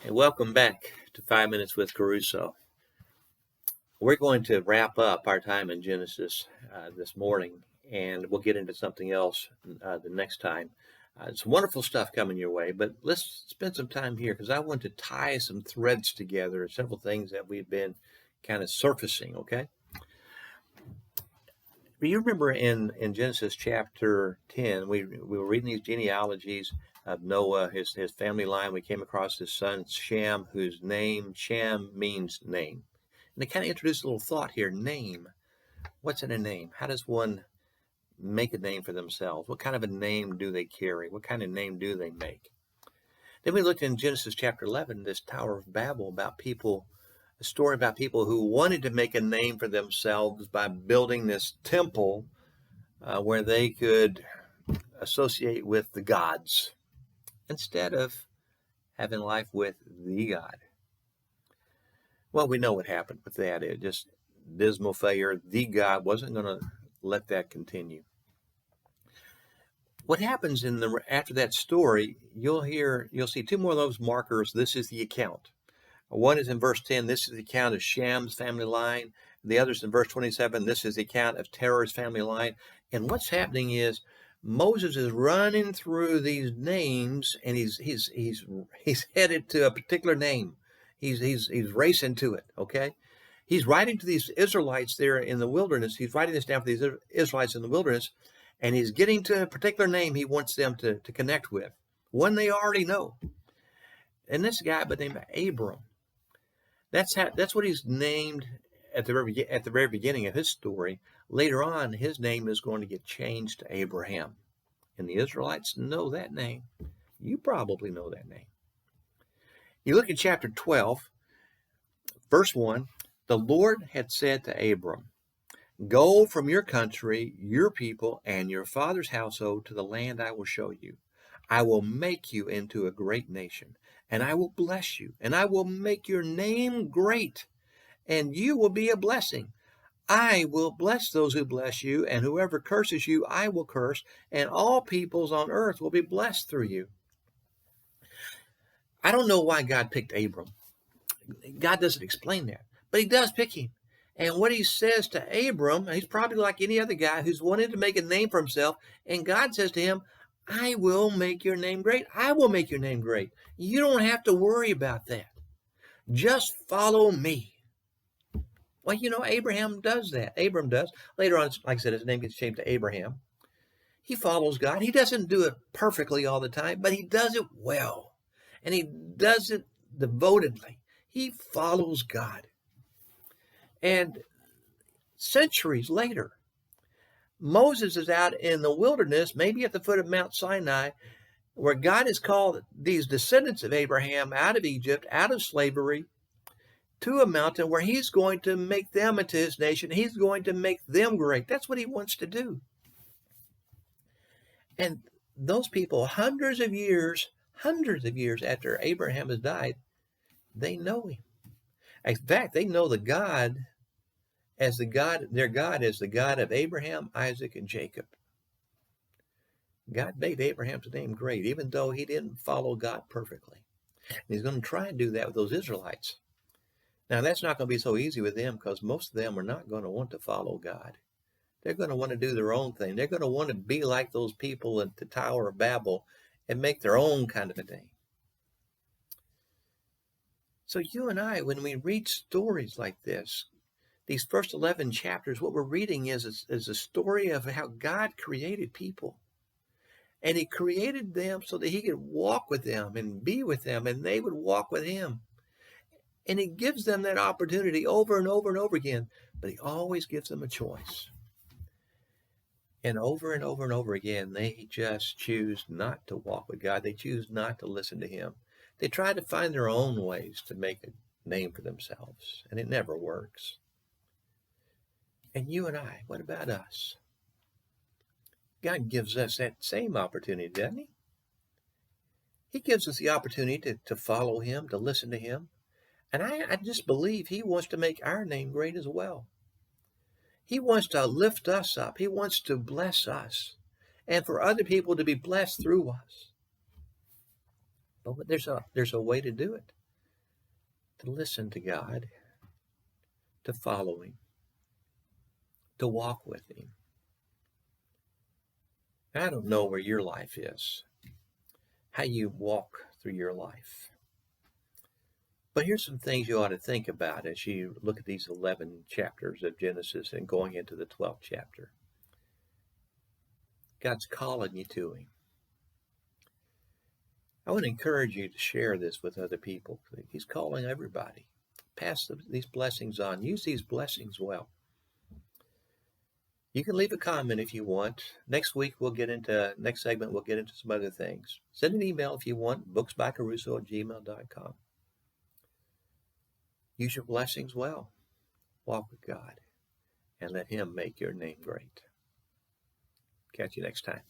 And welcome back to 5 Minutes with KeRusso. We're going to wrap up our time in Genesis this morning, and we'll get into something else the next time. Some wonderful stuff coming your way, but let's spend some time here because I want to tie some threads together, several things that we've been kind of surfacing, okay? You remember in Genesis chapter 10, we were reading these genealogies of Noah, his family line. We came across his son Shem, whose name, Shem means name. And they kind of introduced a little thought here, name. What's in a name? How does one make a name for themselves? What kind of a name do they carry? What kind of name do they make? Then we looked in Genesis chapter 11, this Tower of Babel, about people, a story about people who wanted to make a name for themselves by building this temple where they could associate with the gods instead of having life with the God. Well, we know what happened with that. It just dismal failure. The God wasn't going to let that continue. What happens after that story, you'll see two more of those markers. This is the account. One is in verse 10. This is the account of Shem's family line. The other is in verse 27. This is the account of Terah's family line. And what's happening is Moses is running through these names, and he's headed to a particular name. He's racing to it. Okay, he's writing to these Israelites there in the wilderness. He's writing this down for these Israelites in the wilderness, and he's getting to a particular name he wants them to connect with, one they already know. And this guy by the name of Abram. That's what he's named at the very beginning of his story. Later on, his name is going to get changed to Abraham. And the Israelites know that name. You probably know that name. You look at chapter 12, verse 1. The Lord had said to Abram, "Go from your country, your people, and your father's household to the land I will show you. I will make you into a great nation, and I will bless you, and I will make your name great, and you will be a blessing. I will bless those who bless you, and whoever curses you, I will curse, and all peoples on earth will be blessed through you." I don't know why God picked Abram. God doesn't explain that, but he does pick him. And what he says to Abram, he's probably like any other guy who's wanted to make a name for himself, and God says to him, "I will make your name great. I will make your name great. You don't have to worry about that. Just follow me." Well, Abraham does that. Abram does. Later on, like I said, his name gets changed to Abraham. He follows God. He doesn't do it perfectly all the time, but he does it well. And he does it devotedly. He follows God. And centuries later, Moses is out in the wilderness, maybe at the foot of Mount Sinai, where God has called these descendants of Abraham out of Egypt, out of slavery, to a mountain where he's going to make them into his nation. He's going to make them great. That's what he wants to do. And those people, hundreds of years after Abraham has died, they know him. In fact, they know their God as the God of Abraham, Isaac, and Jacob. God made Abraham's name great, even though he didn't follow God perfectly. And he's going to try and do that with those Israelites. Now, that's not going to be so easy with them because most of them are not going to want to follow God. They're going to want to do their own thing. They're going to want to be like those people at the Tower of Babel and make their own kind of a name. So you and I, when we read stories like this, these first 11 chapters, what we're reading is a story of how God created people. And he created them so that he could walk with them and be with them, and they would walk with him. And he gives them that opportunity over and over and over again, but he always gives them a choice. And over and over and over again, they just choose not to walk with God. They choose not to listen to him. They try to find their own ways to make a name for themselves, and it never works. And you and I, what about us? God gives us that same opportunity, doesn't he? He gives us the opportunity to follow him, to listen to him. And I just believe he wants to make our name great as well. He wants to lift us up. He wants to bless us and for other people to be blessed through us. But there's a way to do it. to listen to God, to follow Him, to walk with Him. I don't know where your life is, how you walk through your life. But here's some things you ought to think about as you look at these 11 chapters of Genesis and going into the 12th chapter. God's calling you to Him. I want to encourage you to share this with other people. He's calling everybody. Pass these blessings on. Use these blessings well. You can leave a comment if you want. Next segment, we'll get into some other things. Send an email if you want, booksbykerusso@gmail.com. Use your blessings well. Walk with God and let Him make your name great. Catch you next time.